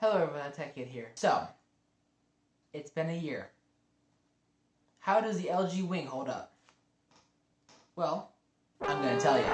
Hello everyone, Tech Kid here. So, it's been a year. How does the LG Wing hold up? Well, I'm gonna tell you.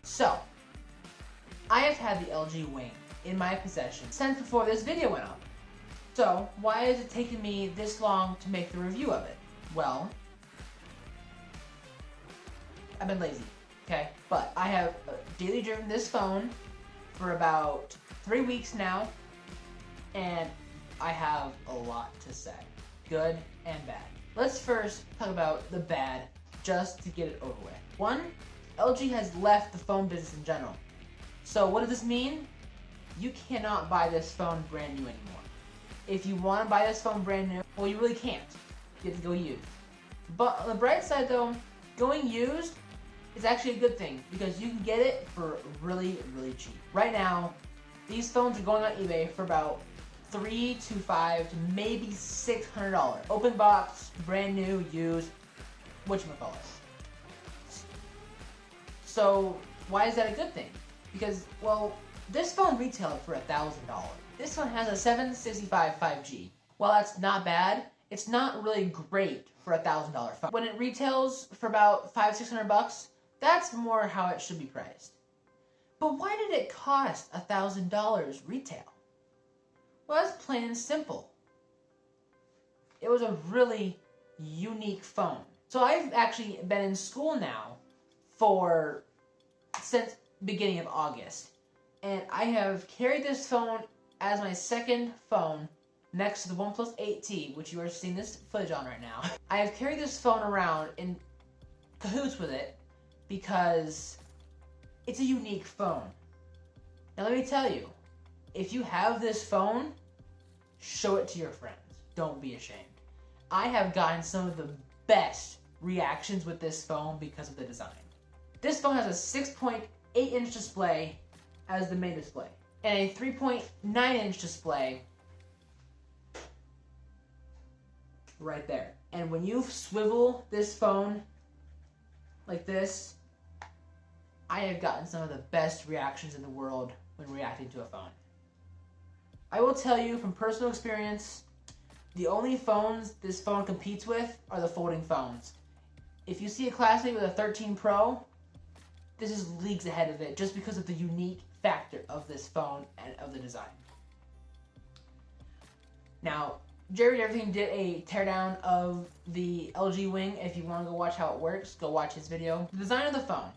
So, I have had the LG Wing in my possession since before this video went up. So, why has it taken me this long to make the review of it? Well, I've been lazy, okay? But I have daily driven this phone for about 3 weeks now, and I have a lot to say, good and bad. Let's first talk about the bad, just to get it over with. One, LG has left the phone business in general. So what does this mean? You cannot buy this phone brand new anymore. If you want to buy this phone brand new, well, you really can't. You have to go used. But on the bright side though, going used is actually a good thing because you can get it for really, really cheap. Right now, these phones are going on eBay for about $300 to $500 to maybe $600. Open box, brand new, used, whatchamacallit. So why is that a good thing? Because, well, this phone retailed for $1,000. This one has a 765 5G. While that's not bad, it's not really great for a $1,000 phone. When it retails for about $500-600, that's more how it should be priced. But why did it cost $1,000 retail? Well, that's plain and simple. It was a really unique phone. So I've actually been in school now since beginning of August, and I have carried this phone as my second phone next to the OnePlus 8T, which you are seeing this footage on right now. I have carried this phone around in cahoots with it because it's a unique phone. Now let me tell you, if you have this phone, show it to your friends. Don't be ashamed. I have gotten some of the best reactions with this phone because of the design. This phone has a 6.8-inch display as the main display, and a 3.9-inch display right there. And when you swivel this phone like this, I have gotten some of the best reactions in the world when reacting to a phone. I will tell you from personal experience, the only phones this phone competes with are the folding phones. If you see a classmate with a 13 Pro, this is leagues ahead of it just because of the unique factor of this phone and of the design. Now, Jerry Everything did a teardown of the LG Wing. If you want to go watch how it works, go watch his video. The design of the phone.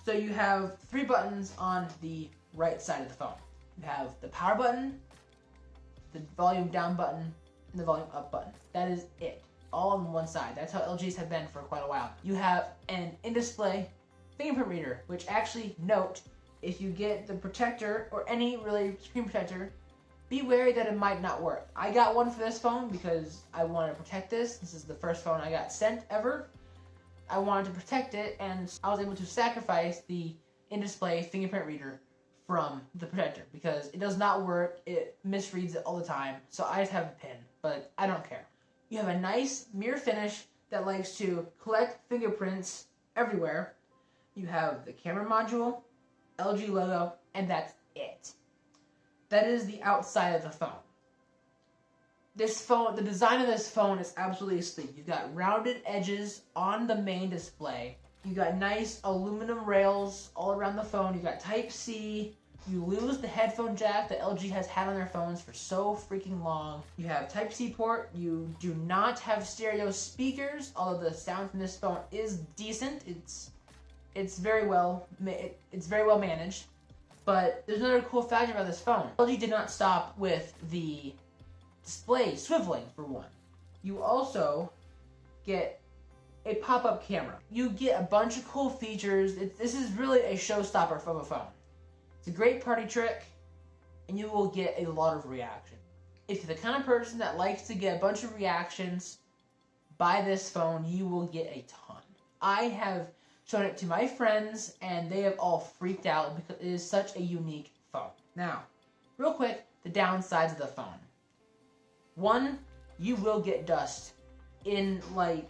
So you have 3 buttons on the right side of the phone. You have the power button, the volume down button, and the volume up button. That is it. All on one side. That's how LGs have been for quite a while. You have an in-display fingerprint reader, which actually, note, if you get the protector or any really screen protector, be wary that it might not work. I got one for this phone because I wanted to protect this. This is the first phone I got sent ever. I wanted to protect it, and I was able to sacrifice the in-display fingerprint reader from the protector because it does not work. It misreads it all the time, so I just have a pin, but I don't care. You have a nice mirror finish that likes to collect fingerprints everywhere. You have the camera module, LG logo, and that's it. That is the outside of the phone. This phone, the design of this phone is absolutely sleek. You've got rounded edges on the main display. You got nice aluminum rails all around the phone. You got Type-C. You lose the headphone jack that LG has had on their phones for so freaking long. You have Type-C port. You do not have stereo speakers, although the sound from this phone is decent. It's very well managed. But there's another cool factor about this phone. LG did not stop with the display swiveling, for one. You also get a pop-up camera. You get a bunch of cool features. This is really a showstopper from a phone. It's a great party trick, and you will get a lot of reaction. If you're the kind of person that likes to get a bunch of reactions, buy this phone. You will get a ton. I have shown it to my friends, and they have all freaked out because it is such a unique phone. Now, real quick, the downsides of the phone. One, you will get dust in the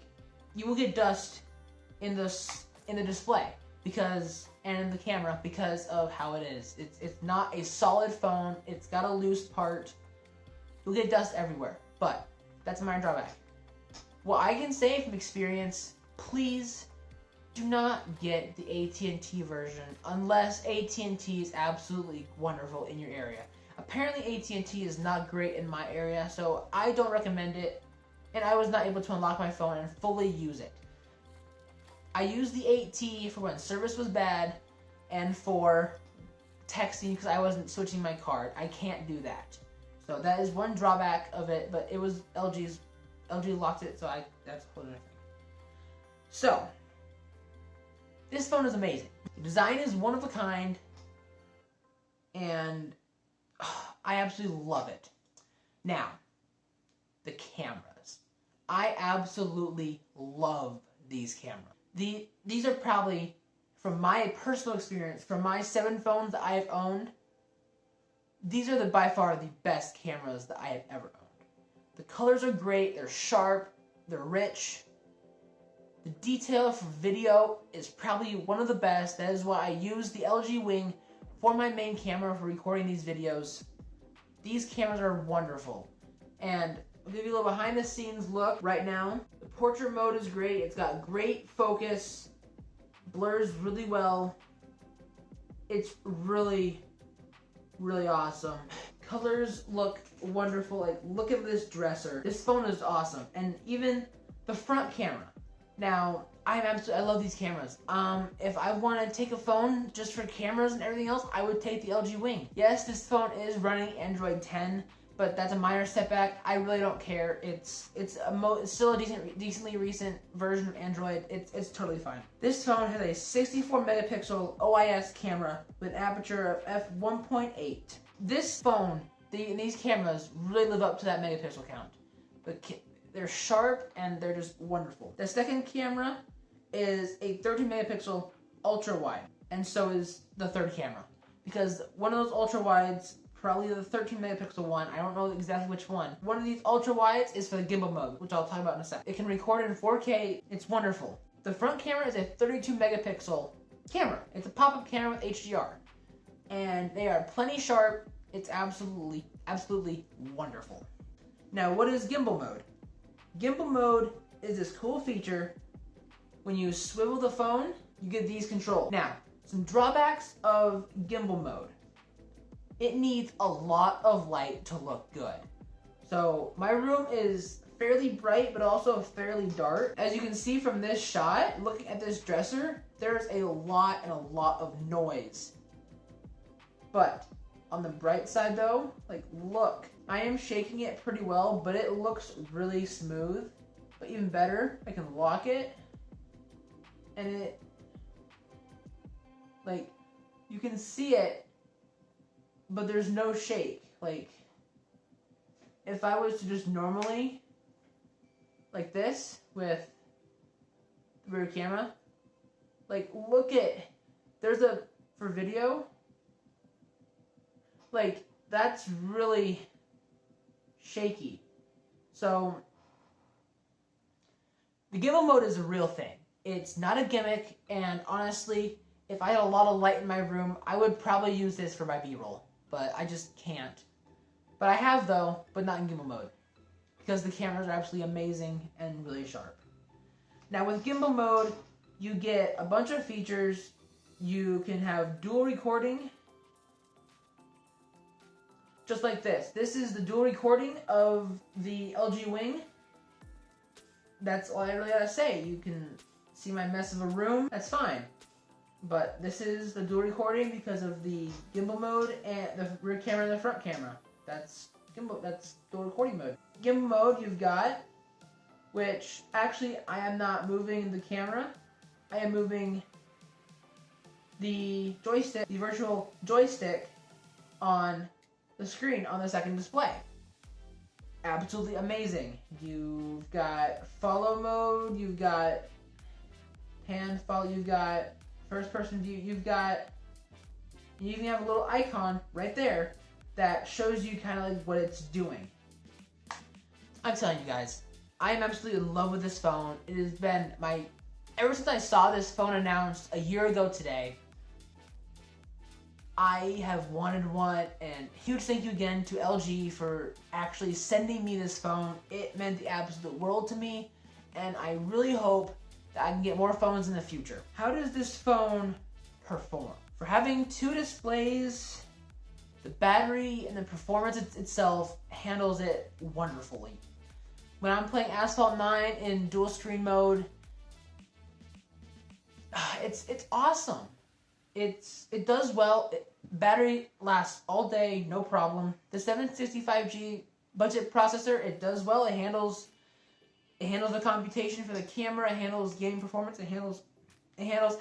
display and in the camera because of how it is. It's not a solid phone. It's got a loose part. You'll get dust everywhere, but that's a minor drawback. What I can say from experience, please do not get the AT&T version unless AT&T is absolutely wonderful in your area. Apparently AT&T is not great in my area, so I don't recommend it, and I was not able to unlock my phone and fully use it. I used the 8T for when service was bad and for texting because I wasn't switching my card. I can't do that. So that is one drawback of it, but it was LG locked it, so that's a whole other thing. So, this phone is amazing. The design is one of a kind, and I absolutely love it. Now, the cameras. I absolutely love these cameras. These are probably, from my personal experience, from my 7 phones that I have owned, these are by far the best cameras that I have ever owned. The colors are great, they're sharp, they're rich. The detail for video is probably one of the best. That is why I use the LG Wing for my main camera for recording these videos. These cameras are wonderful. And I'll give you a little behind the scenes look right now. The portrait mode is great. It's got great focus, blurs really well. It's really, really awesome. Colors look wonderful. Like, look at this dresser. This phone is awesome. And even the front camera. Now, I love these cameras. If I want to take a phone just for cameras and everything else, I would take the LG Wing. Yes, this phone is running Android 10, but that's a minor setback. I really don't care. It's still a decently recent version of Android. It's totally fine. This phone has a 64 megapixel OIS camera with an aperture of f1.8. This phone, these cameras really live up to that megapixel count. They're sharp and they're just wonderful. The second camera is a 13 megapixel ultra wide, and so is the third camera, because one of those ultra wides, probably the 13 megapixel one, I don't know exactly which one. One of these ultra wides is for the gimbal mode, which I'll talk about in a sec. It can record in 4K. It's wonderful. The front camera is a 32 megapixel camera. It's a pop-up camera with HDR, and they are plenty sharp. It's absolutely wonderful. Now, what is gimbal mode? Gimbal mode is this cool feature. When you swivel the phone, you get these controls. Now, some drawbacks of gimbal mode. It needs a lot of light to look good. So my room is fairly bright, but also fairly dark. As you can see from this shot, looking at this dresser, there's a lot of noise. But on the bright side though, like, look, I am shaking it pretty well, but it looks really smooth. But even better, I can lock it, and it, like, you can see it, but there's no shake. Like, if I was to just normally, like this, with the rear camera, like, look at, for video, like, that's really shaky. So, the gimbal mode is a real thing. It's not a gimmick, and honestly, if I had a lot of light in my room, I would probably use this for my B-roll, but I just can't. But I have, though, but not in gimbal mode, because the cameras are absolutely amazing and really sharp. Now, with gimbal mode, you get a bunch of features. You can have dual recording, just like this. This is the dual recording of the LG Wing. That's all I really gotta say. You can see my mess of a room, that's fine. But this is the dual recording because of the gimbal mode and the rear camera and the front camera. That's dual recording mode. Gimbal mode, you've got which actually I am not moving the camera. I am moving the joystick, the virtual joystick on the screen on the second display. Absolutely amazing. You've got follow mode, you've got hand follow, you've got first person view, you even have a little icon right there that shows you kind of like what it's doing. I'm telling you guys, I am absolutely in love with this phone. It has been ever since I saw this phone announced a year ago today, I have wanted one, and huge thank you again to LG for actually sending me this phone. It meant the absolute world to me, and I really hope that I can get more phones in the future. How does this phone perform? For having two displays, the battery and the performance itself handles it wonderfully. When I'm playing Asphalt 9 in dual screen mode, it's awesome. It does well. Battery lasts all day, no problem. The 765G budget processor, it does well. It handles the computation for the camera. It handles gaming performance. It handles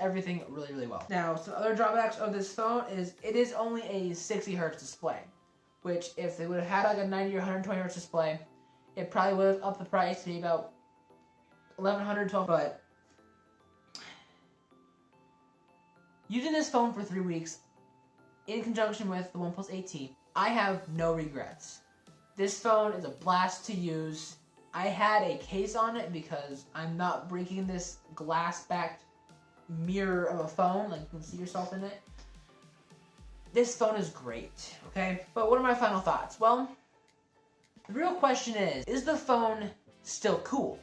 everything really, really well. Now, some other drawbacks of this phone is it is only a 60 hertz display, which if they would have had like a 90 or 120 hertz display, it probably would have upped the price to be about $1,100, $1,200. But using this phone for 3 weeks, in conjunction with the OnePlus 8T, I have no regrets. This phone is a blast to use. I had a case on it because I'm not breaking this glass-backed mirror of a phone, like you can see yourself in it. This phone is great, okay? But what are my final thoughts? Well, the real question is the phone still cool?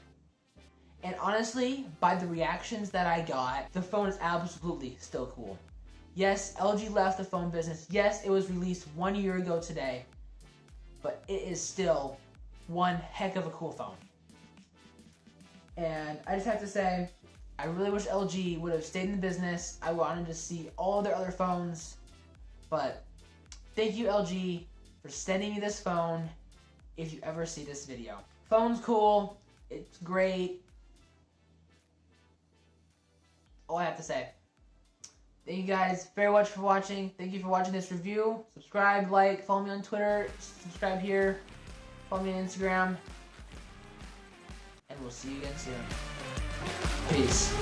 And honestly, by the reactions that I got, the phone is absolutely still cool. Yes, LG left the phone business. Yes, it was released 1 year ago today, but it is still one heck of a cool phone. And I just have to say, I really wish LG would have stayed in the business. I wanted to see all their other phones, but thank you LG for sending me this phone if you ever see this video. Phone's cool, it's great. All I have to say. Thank you guys very much for watching. Thank you for watching this review. Subscribe, like, follow me on Twitter, subscribe here, follow me on Instagram, and we'll see you again soon. Peace.